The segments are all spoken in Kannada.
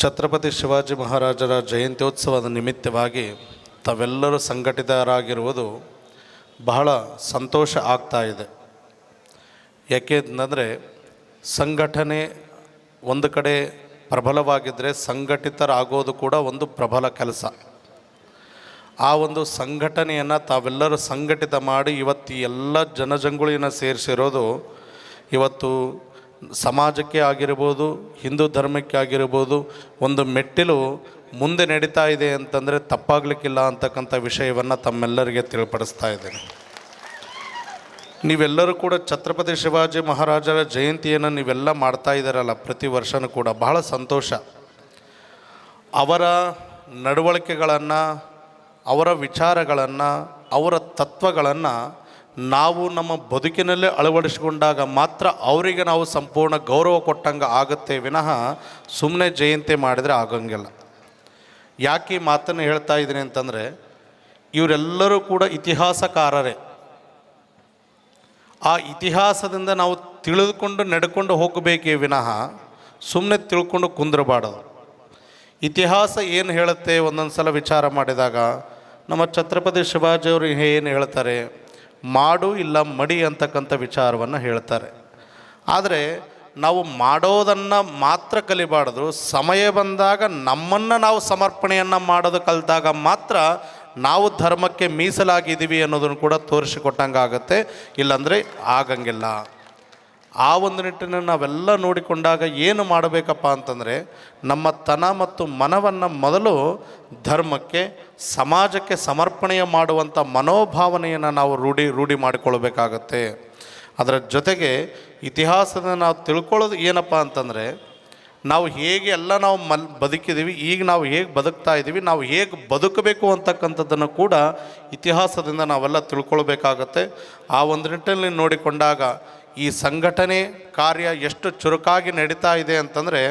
ಛತ್ರಪತಿ ಶಿವಾಜಿ ಮಹಾರಾಜರ ಜಯಂತ್ಯೋತ್ಸವದ ನಿಮಿತ್ತವಾಗಿ ತಾವೆಲ್ಲರೂ ಸಂಘಟಿತರಾಗಿರುವುದು ಬಹಳ ಸಂತೋಷ ಆಗ್ತಾ ಇದೆ. ಯಾಕೆಂದರೆ ಸಂಘಟನೆ ಒಂದು ಕಡೆ ಪ್ರಬಲವಾಗಿದ್ದರೆ ಸಂಘಟಿತರಾಗೋದು ಕೂಡ ಒಂದು ಪ್ರಬಲ ಕೆಲಸ. ಆ ಒಂದು ಸಂಘಟನೆಯನ್ನು ತಾವೆಲ್ಲರೂ ಸಂಘಟಿತ ಮಾಡಿ ಇವತ್ತು ಎಲ್ಲ ಜನಜಂಗುಳಿನ ಸೇರಿಸಿರೋದು ಇವತ್ತು ಸಮಾಜಕ್ಕೆ ಆಗಿರ್ಬೋದು, ಹಿಂದೂ ಧರ್ಮಕ್ಕೆ ಆಗಿರ್ಬೋದು, ಒಂದು ಮೆಟ್ಟಿಲು ಮುಂದೆ ನಡೀತಾ ಇದೆ ಅಂತಂದರೆ ತಪ್ಪಾಗಲಿಕ್ಕಿಲ್ಲ ಅಂತಕ್ಕಂಥ ವಿಷಯವನ್ನು ತಮ್ಮೆಲ್ಲರಿಗೆ ತಿಳಿಪಡಿಸ್ತಾ ಇದ್ದೇನೆ. ನೀವೆಲ್ಲರೂ ಕೂಡ ಛತ್ರಪತಿ ಶಿವಾಜಿ ಮಹಾರಾಜರ ಜಯಂತಿಯನ್ನು ನೀವೆಲ್ಲ ಮಾಡ್ತಾ ಇದ್ದಾರಲ್ಲ, ಪ್ರತಿ ವರ್ಷವೂ ಕೂಡ ಬಹಳ ಸಂತೋಷ. ಅವರ ನಡವಳಿಕೆಗಳನ್ನು, ಅವರ ವಿಚಾರಗಳನ್ನು, ಅವರ ತತ್ವಗಳನ್ನು ನಾವು ನಮ್ಮ ಬದುಕಿನಲ್ಲೇ ಅಳವಡಿಸಿಕೊಂಡಾಗ ಮಾತ್ರ ಅವರಿಗೆ ನಾವು ಸಂಪೂರ್ಣ ಗೌರವ ಕೊಟ್ಟಂಗೆ ಆಗುತ್ತೆ ವಿನಃ ಸುಮ್ಮನೆ ಜಯಂತಿ ಮಾಡಿದರೆ ಆಗೋಂಗಿಲ್ಲ. ಯಾಕೆ ಈ ಮಾತನ್ನು ಹೇಳ್ತಾ ಇದ್ದೀನಿ ಅಂತಂದರೆ, ಇವರೆಲ್ಲರೂ ಕೂಡ ಇತಿಹಾಸಕಾರರೇ. ಆ ಇತಿಹಾಸದಿಂದ ನಾವು ತಿಳಿದುಕೊಂಡು ನಡ್ಕೊಂಡು ಹೋಗಬೇಕೇ ವಿನಃ ಸುಮ್ಮನೆ ತಿಳ್ಕೊಂಡು ಕುಂದ್ರಬಾರ್ದು. ಇತಿಹಾಸ ಏನು ಹೇಳುತ್ತೆ, ಒಂದೊಂದು ಸಲ ವಿಚಾರ ಮಾಡಿದಾಗ ನಮ್ಮ ಛತ್ರಪತಿ ಶಿವಾಜಿಯವರು ಏನು ಹೇಳ್ತಾರೆ, ಮಾಡು ಇಲ್ಲ ಮಡಿ ಅಂತಕ್ಕಂಥ ವಿಚಾರವನ್ನು ಹೇಳ್ತಾರೆ. ಆದರೆ ನಾವು ಮಾಡೋದನ್ನು ಮಾತ್ರ ಕಲಿಬಾರ್ದು. ಸಮಯ ಬಂದಾಗ ನಮ್ಮನ್ನು ನಾವು ಸಮರ್ಪಣೆಯನ್ನು ಮಾಡೋದು ಕಲಿತಾಗ ಮಾತ್ರ ನಾವು ಧರ್ಮಕ್ಕೆ ಮೀಸಲಾಗಿದ್ದೀವಿ ಅನ್ನೋದನ್ನು ಕೂಡ ತೋರಿಸಿಕೊಟ್ಟಂಗೆ ಆಗುತ್ತೆ, ಇಲ್ಲಾಂದರೆ ಆಗಂಗಿಲ್ಲ. ಆ ಒಂದು ನಿಟ್ಟಿನಲ್ಲಿ ನಾವೆಲ್ಲ ನೋಡಿಕೊಂಡಾಗ ಏನು ಮಾಡಬೇಕಪ್ಪ ಅಂತಂದರೆ, ನಮ್ಮ ತನ ಮತ್ತು ಮನವನ್ನು ಮೊದಲು ಧರ್ಮಕ್ಕೆ, ಸಮಾಜಕ್ಕೆ ಸಮರ್ಪಣೆಯ ಮಾಡುವಂಥ ಮನೋಭಾವನೆಯನ್ನು ನಾವು ರೂಢಿ ಮಾಡಿಕೊಳ್ಬೇಕಾಗತ್ತೆ. ಅದರ ಜೊತೆಗೆ ಇತಿಹಾಸದ ನಾವು ತಿಳ್ಕೊಳ್ಳೋದು ಏನಪ್ಪ ಅಂತಂದರೆ, ನಾವು ಹೇಗೆ ಎಲ್ಲ ನಾವು ಬದುಕಿದ್ದೀವಿ, ಈಗ ನಾವು ಹೇಗೆ ಬದುಕ್ತಾ ಇದ್ದೀವಿ, ನಾವು ಹೇಗೆ ಬದುಕಬೇಕು ಅಂತಕ್ಕಂಥದ್ದನ್ನು ಕೂಡ ಇತಿಹಾಸದಿಂದ ನಾವೆಲ್ಲ ತಿಳ್ಕೊಳ್ಬೇಕಾಗತ್ತೆ. ಆ ಒಂದು ನಿಟ್ಟಿನಲ್ಲಿ ನೋಡಿಕೊಂಡಾಗ ಈ ಸಂಘಟನೆ ಕಾರ್ಯ ಎಷ್ಟು ಚುರುಕಾಗಿ ನಡೀತಾ ಇದೆ ಅಂತಂದರೆ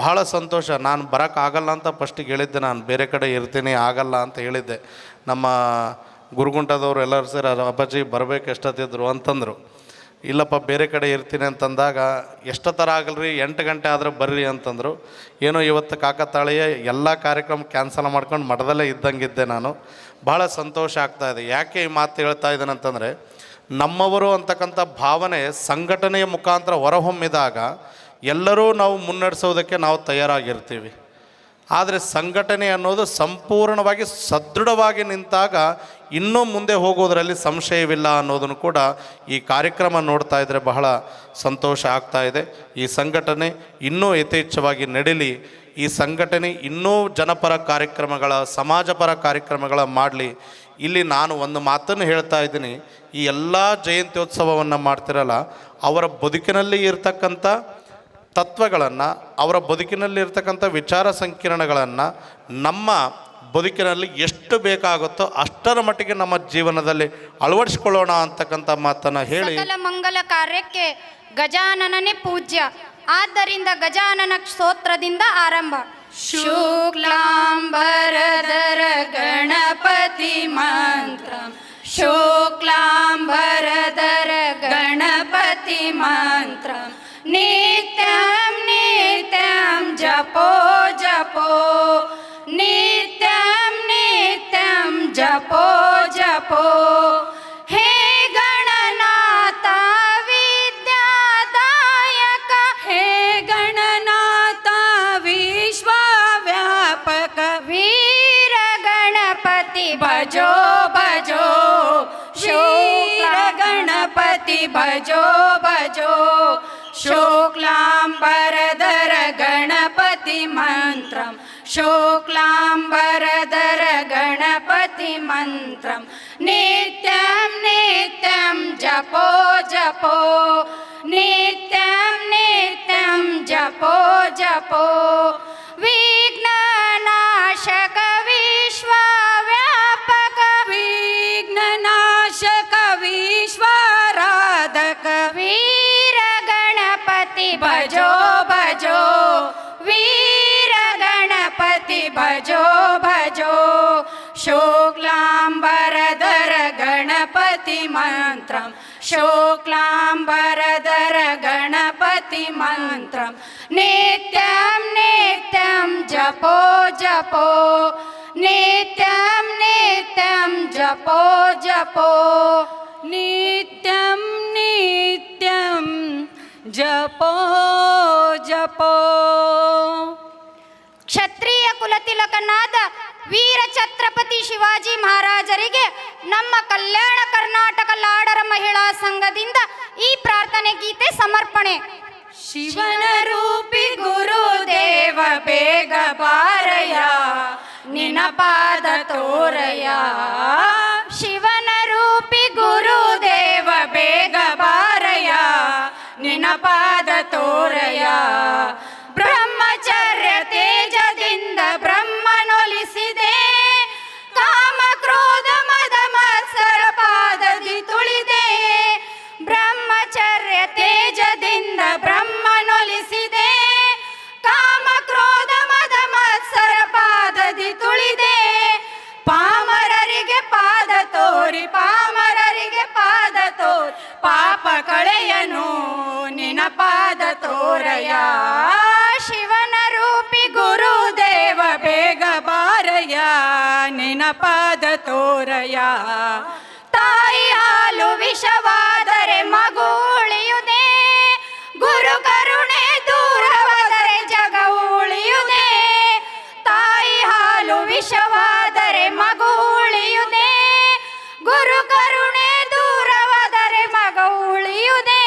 ಬಹಳ ಸಂತೋಷ. ನಾನು ಬರೋಕ್ಕಾಗಲ್ಲ ಅಂತ ಫಸ್ಟಿಗೆ ಹೇಳಿದ್ದೆ, ನಾನು ಬೇರೆ ಕಡೆ ಇರ್ತೀನಿ, ಆಗಲ್ಲ ಅಂತ ಹೇಳಿದ್ದೆ. ನಮ್ಮ ಗುರುಗುಂಟದವರು ಎಲ್ಲರೂ ಸೇರಿ ಅಪ್ಪಾಜಿ ಬರಬೇಕು ಎಷ್ಟೊತ್ತಿದ್ರು ಅಂತಂದರು. ಇಲ್ಲಪ್ಪ ಬೇರೆ ಕಡೆ ಇರ್ತೀನಿ ಅಂತಂದಾಗ ಎಷ್ಟು ಥರ ಆಗಲ್ರಿ, 8 ಗಂಟೆ ಆದರೆ ಬರ್ರಿ ಅಂತಂದರು. ಏನೋ ಇವತ್ತು ಕಾಕತಾಳೀಯ ಎಲ್ಲ ಕಾರ್ಯಕ್ರಮ ಕ್ಯಾನ್ಸಲ್ ಮಾಡ್ಕೊಂಡು ಮಠದಲ್ಲೇ ಇದ್ದಂಗಿದ್ದೆ ನಾನು. ಭಾಳ ಸಂತೋಷ ಆಗ್ತಾಯಿದೆ. ಯಾಕೆ ಈ ಮಾತು ಹೇಳ್ತಾ ಇದ್ದೇನೆ ಅಂತಂದರೆ, ನಮ್ಮವರು ಅಂತಕ್ಕಂಥ ಭಾವನೆ ಸಂಘಟನೆಯ ಮುಖಾಂತರ ಹೊರಹೊಮ್ಮಿದಾಗ ಎಲ್ಲರೂ ನಾವು ಮುನ್ನಡೆಸೋದಕ್ಕೆ ನಾವು ತಯಾರಾಗಿರ್ತೀವಿ. ಆದರೆ ಸಂಘಟನೆ ಅನ್ನೋದು ಸಂಪೂರ್ಣವಾಗಿ ಸದೃಢವಾಗಿ ನಿಂತಾಗ ಇನ್ನೂ ಮುಂದೆ ಹೋಗೋದರಲ್ಲಿ ಸಂಶಯವಿಲ್ಲ ಅನ್ನೋದನ್ನು ಕೂಡ ಈ ಕಾರ್ಯಕ್ರಮ ನೋಡ್ತಾ ಇದ್ದರೆ ಬಹಳ ಸಂತೋಷ ಆಗ್ತಾ ಇದೆ. ಈ ಸಂಘಟನೆ ಇನ್ನೂ ಯಥೇಚ್ಛವಾಗಿ ನಡೀಲಿ. ಈ ಸಂಘಟನೆ ಇನ್ನೂ ಜನಪರ ಕಾರ್ಯಕ್ರಮಗಳ, ಸಮಾಜಪರ ಕಾರ್ಯಕ್ರಮಗಳ ಮಾಡಲಿ. ಇಲ್ಲಿ ನಾನು ಒಂದು ಮಾತನ್ನು ಹೇಳ್ತಾ ಇದ್ದೀನಿ, ಈ ಎಲ್ಲ ಜಯಂತ್ಯೋತ್ಸವವನ್ನು ಮಾಡ್ತಿರಲ್ಲ, ಅವರ ಬದುಕಿನಲ್ಲಿ ಇರ್ತಕ್ಕಂಥ ತತ್ವಗಳನ್ನು, ಅವರ ಬದುಕಿನಲ್ಲಿ ಇರ್ತಕ್ಕಂಥ ವಿಚಾರ ಸಂಕಿರಣಗಳನ್ನು ನಮ್ಮ ಬದುಕಿನಲ್ಲಿ ಎಷ್ಟು ಬೇಕಾಗುತ್ತೋ ಅಷ್ಟರ ಮಟ್ಟಿಗೆ ನಮ್ಮ ಜೀವನದಲ್ಲಿ ಅಳವಡಿಸಿಕೊಳ್ಳೋಣ ಅಂತಕ್ಕಂಥ ಮಾತನ್ನು ಹೇಳಿ, ಮಂಗಲ ಕಾರ್ಯಕ್ಕೆ ಗಜಾನನನೇ ಪೂಜ್ಯ. ಆದ್ದರಿಂದ ಗಜಾನನ ಸ್ತೋತ್ರದಿಂದ ಆರಂಭ. ಶುಕ್ಲಾಂಬರಧರ ಗಣಪತಿ ಮಂತ್ರ, ಶುಕ್ಲಾಂಬರಧರ ಗಣಪತಿ ಮಂತ್ರ, ನಿತ್ಯಂ ನಿತ್ಯಂ ಜಪೋ ಜಪೋ, ನಿತ್ಯಂ ನಿತ್ಯಂ ಜಪೋ ಜಪೋ. ಹೇ ಗಣನಾಥ ವಿದ್ಯಾದಾಯಕ, ಹೇ ಗಣನಾಥ ವಿಶ್ವವ್ಯಾಪಕ, ವೀರ ಗಣಪತಿ ಭಜೋ ಭಜೋ, ಶುಕ್ಲ ಗಣಪತಿ ಭಜೋ ಭಜೋ. ಶುಕ್ಲಾಂಬರಧರ ಗಣಪತಿ ಮಂತ್ರಂ, ಶುಕ್ಲಾಂಬರಧರ ಗಣಪತಿ ಮಂತ್ರಂ, ನಿತ್ಯಂ ನಿತ್ಯಂ ಜಪೋ ಜಪೋ, ನಿತ್ಯಂ ನಿತ್ಯಂ ಜಪೋ ಜಪೋ. ವಿಘ್ನನಾಶಕ ವಿಶ್ವವ್ಯಾಪಕ, ವಿಘ್ನನಾಶಕ ವಿಶ್ವರಾಧಕ, ವೀರ ಗಣಪತಿ ಭಜೋ ಭಜೋ, ವೀರ ಗಣಪತಿ ಭಜೋ ಭಜೋ. ಶುಕ್ಲಾಂಬರಧರ ಗಣಪತಿ ಮಂತ್ರಂ, ಶುಕ್ಲಾಂಬರಧರ ಗಣಪತಿ ಮಂತ್ರಂ, ನಿತ್ಯಂ ನಿತ್ಯಂ जपो जपो नित्यं नित्यं जपो जपो नित्यं नित्यं जपो जपो ಕ್ಷತ್ರಿಯ ಕುಲತಿಲಕನಾದ ವೀರ ಛತ್ರಪತಿ ಶಿವಾಜಿ ಮಹಾರಾಜರಿಗೆ ನಮ್ಮ ಕಲ್ಯಾಣ ಕರ್ನಾಟಕ ಲಾಡರ ಮಹಿಳಾ ಸಂಘದಿಂದ ಈ ಪ್ರಾರ್ಥನೆ ಗೀತೆ ಸಮರ್ಪಣೆ. ಶಿವನ ರೂಪಿ ಗುರುದೇವ ಬೇಗ ಬಾರಯ್ಯ ನಿನ್ನ ಪಾದ ತೋರಯ್ಯ ಶಿವನ ರೂಪಿ ಗುರುದೇವ ಬೇಗ ಬಾರಯ್ಯ ನಿನ್ನ ಪಾದ ತೋರಯ್ಯ ಬ್ರಹ್ಮಚರ್ಯ ತೇಜದಿಂದ ಬ್ರಹ್ಮನೊಲಿಸಿದೆ ಕಾಮ ಕ್ರೋಧ ಮದ ಮತ್ಸರ ಪಾದದಿ ತುಳಿದೆ ಬ್ರಹ್ಮಚರ್ಯ ತೇಜದಿಂದ ಬ್ರಹ್ಮನೊಲಿಸಿದೆ ಕಾಮ ಕ್ರೋಧ ಮದ ಮತ್ಸರ ಪಾದದಿ ತುಳಿದೆ ಪಾಮರರಿಗೆ ಪಾದ ತೋರಿ ಪಾಮರರಿಗೆ ಪಾದ ತೋರಿ ಪಾಪ ಕಳೆಯನು ನಿನ್ನ ಪಾದ ತೋರಯ್ಯ ಶಿವನ ರೂಪಿ ಗುರುದೇವ ಬೇಗ ಬಾರಯ್ಯ ನಿನ್ನ ಪಾದ ತೋರಯ್ಯ ತಾಯಿ ಹಾಲು ವಿಷವಾದರೆ ಮಗು ಉಳಿಯುವುದೇ ಗುರು ಕರುಣೆ ದೂರವಾದರೆ ಜಗ ಉಳಿಯುವುದೇ ತಾಯಿ ಹಾಲು ವಿಷವಾದರೆ ಮಗು ಉಳಿಯುವುದೇ ಗುರು ಕರುಣೆ ದೂರವಾದರೆ ಮಗ ಉಳಿಯುವುದೇ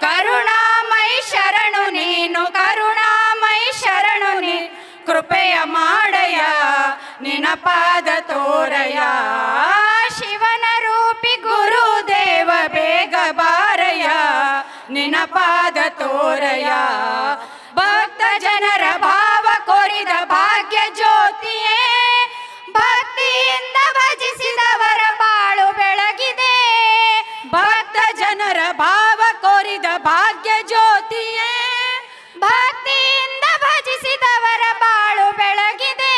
ಕರುಣಾಮಯಿ ಶರಣು ನೀನು ಕರುಣಾಮಯಿ ಶರಣು ನೀ ಕೃಪೆಯ ಮಾಡಯ್ಯ ನಿನ್ನ ಪಾದ ತೋರಯ್ಯ ಶಿವನ ರೂಪಿ ಗುರುದೇವ ಬೇಗ ಬಾರಯ್ಯ ನಿನ್ನ ಪಾದ ತೋರಯ್ಯ ಭಕ್ತ ಜನರ ಭಾವ ಕೊರಿದ ಭಾಗ್ಯ ಜ್ಯೋತಿಯೇ ಭಕ್ತಿಯಿಂದ ಭಜಿಸಿದವರ ಬಾಳು ಬೆಳಗಿದೆ ಭಕ್ತ ಜನರ ಭಾವ ಕೊರಿದ ಭಾಗ್ಯ ಜ್ಯೋತಿಯೇ ಭಕ್ತಿಯಿಂದ ಭಜಿಸಿದವರ ಬಾಳು ಬೆಳಗಿದೆ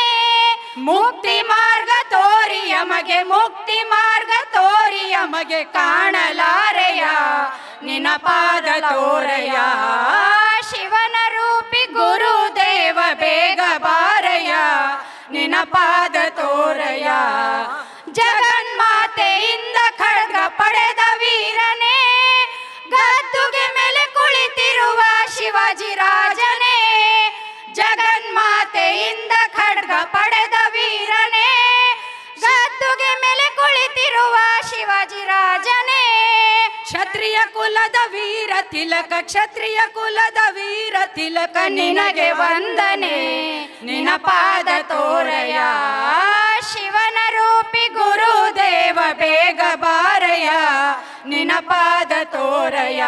ಮುಕ್ತಿ ಮಾರ್ಗ ತೋರಿ ಯಮಗೆ ಮುಕ್ತಿ ಮಾರ್ಗ ತೋರಿ ಯಮಗೆ ಕಾಣಲಾರೆಯ ನಿನ್ನ ಪಾದ ತೋರಯ್ಯ ಶಿವನ ರೂಪಿ ಗುರುದೇವ ಬೇಗ ಬಾರಯ್ಯ ನಿನ್ನ ಪಾದ ತೋರಯ್ಯ ಜಗನ್ಮಾತೆಯಿಂದ ಖಡ್ಗ ಪಡೆದ ವೀರನೇ ಗದ್ದುಗೆ ಮೇಲೆ ಕುಳಿತಿರುವ ಶಿವಾಜಿ ರಾಜನೇ ಜಗನ್ಮಾತೆಯಿಂದ ಖಡ್ಗ ಪಡೆದ ವೀರನೇ ಗದ್ದುಗೆ ಮೇಲೆ ಕುಳಿತಿರುವ ಶಿವಾಜಿ ರಾಜನೇ ಕ್ಷತ್ರಿಯ ಕುಲದ ವೀರ ತಿಲಕ ಕ್ಷತ್ರಿಯ ಕುಲದ ವೀರ ತಿಲಕ ನಿನಗೆ ವಂದನೆ ನಿನ್ನ ಪಾದ ತೋರಯ್ಯ ಶಿವನ ರೂಪಿ ಗುರುದೇವ ಬೇಗ ಬಾರಯ್ಯ ನಿನ್ನ ಪಾದ ತೋರಯ್ಯ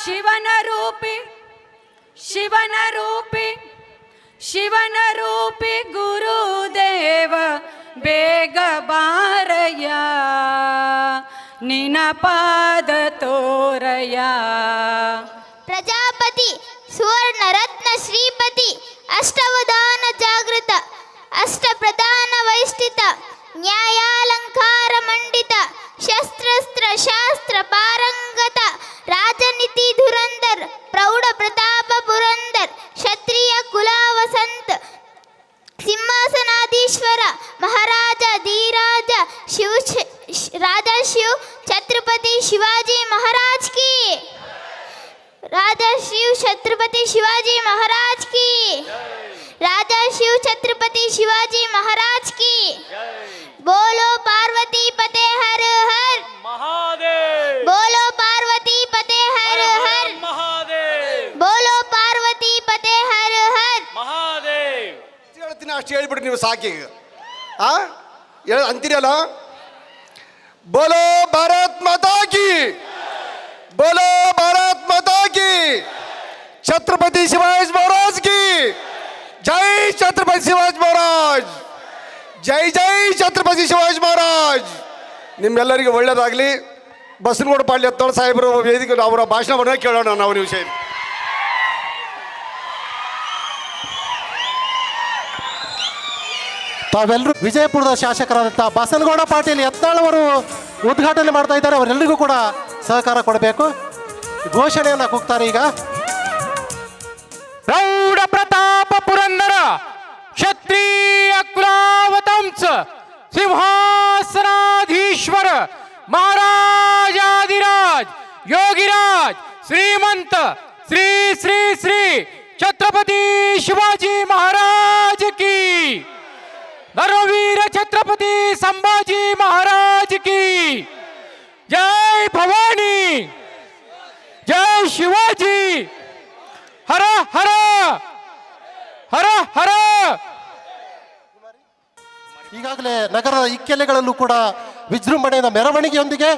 ಶಿವನ ರೂಪಿ ಶಿವನ ರೂಪಿ ಶಿವನ ರೂಪಿ ಗುರುದೇವ ಬೇಗ ಬಾರಯ್ಯ ನಿನ್ನ ಪಾದ ತೋರಯ್ಯ ಪ್ರಜಾಪತಿ ಸುವರ್ಣ ರತ್ನ ಶ್ರೀಪತಿ ಅಷ್ಟವಧಾನ ಜಾಗೃತ ಅಷ್ಟ ಪ್ರಧಾನ ವೈಷ್ಠಿತ ನ್ಯಾಯಾಲಂಕಾರ ಮಂಡಿತ ಶಸ್ತ್ರಸ್ತ್ರ ಶಾಸ್ತ್ರ ಪಾರಂಗತ ರಾಜನೀತಿ ಧುರಂಧರ್ ಪ್ರೌಢ ಪ್ರತಾಪ ಪುರಂದರ್ ಕ್ಷತ್ರಿಯ ಕುಲಾವಸಂತ ಸಿಂಹಾಸನಾಧೀಶ್ವರ ಮಹಾರಾಜ ಧೀರಾಜ ರಾಜಾ ಶಿವ್ ಛತ್ರಪತಿ ಶಿವಾಜಿ ಮಹಾರಾಜ್ ಕಿ राजा शिव छत्रपति शिवाजी महाराज की राजा शिव छत्रपति शिवाजी महाराज की बोलो पार्वती पते हर हर महादेव बोलो पार्वती पते हर हर महादेव बोलो पार्वती पते हर हर महादेव ಹೇಳ್ತೀನಿ ಅಷ್ಟು ಹೇಳ್ಬಿಟ್ಟು ನೀವು ಸಾಕಿ ಅಂತೀರಲ್ಲ ಬೋಲೋ ಭಾರತ್ ಮಾತಾ ಕಿ बोलो भारत माता की छत्रपति शिवाजी महाराज की जय छत्रपति शिवाजी महाराज जय जय छत्रपति शिवाजी महाराज ನಿಮ್ಮೆಲ್ಲರಿಗೂ ಒಳ್ಳೆಯದಾಗಲಿ ಬಸನಗೌಡ ಪಾಳ್ಯ ಎತ್ತೋಳ ಸಾಹೇಬರು ವೇದಿಕೆ ಅವರ ಭಾಷಣವನ್ನು ಕೇಳೋಣ ನಾವು ನೀವು ಸೇರಿ ತಾವೆಲ್ಲರೂ ವಿಜಯಪುರದ ಶಾಸಕರಾದಂಥ ಬಸನಗೌಡ ಪಾಟೀಲ್ ಯತ್ನಾಳವರು ಉದ್ಘಾಟನೆ ಮಾಡ್ತಾ ಇದ್ದಾರೆ. ಅವರೆಲ್ಲರಿಗೂ ಕೂಡ ಸಹಕಾರ ಕೊಡಬೇಕು. ಘೋಷಣೆಯನ್ನು ಕೂಗ್ತಾರೆ ಈಗ. ಪ್ರೌಢ ಪ್ರತಾಪ ಪುರಂದರ सिंहासनाधीश्वर महाराजाधिराज योगीराज श्रीमंत श्री श्री श्री छत्रपती शिवाजी महाराज की, धर्मवीर छत्रपती संभाजी महाराज की। जय भवानी, जय शिवाजी, हर हर हर हर। ಈಗಾಗಲೇ ನಗರದ ಇಕ್ಕೆಲೆಗಳಲ್ಲೂ ಕೂಡ ವಿಜೃಂಭಣೆಯ ಮೆರವಣಿಗೆಯೊಂದಿಗೆ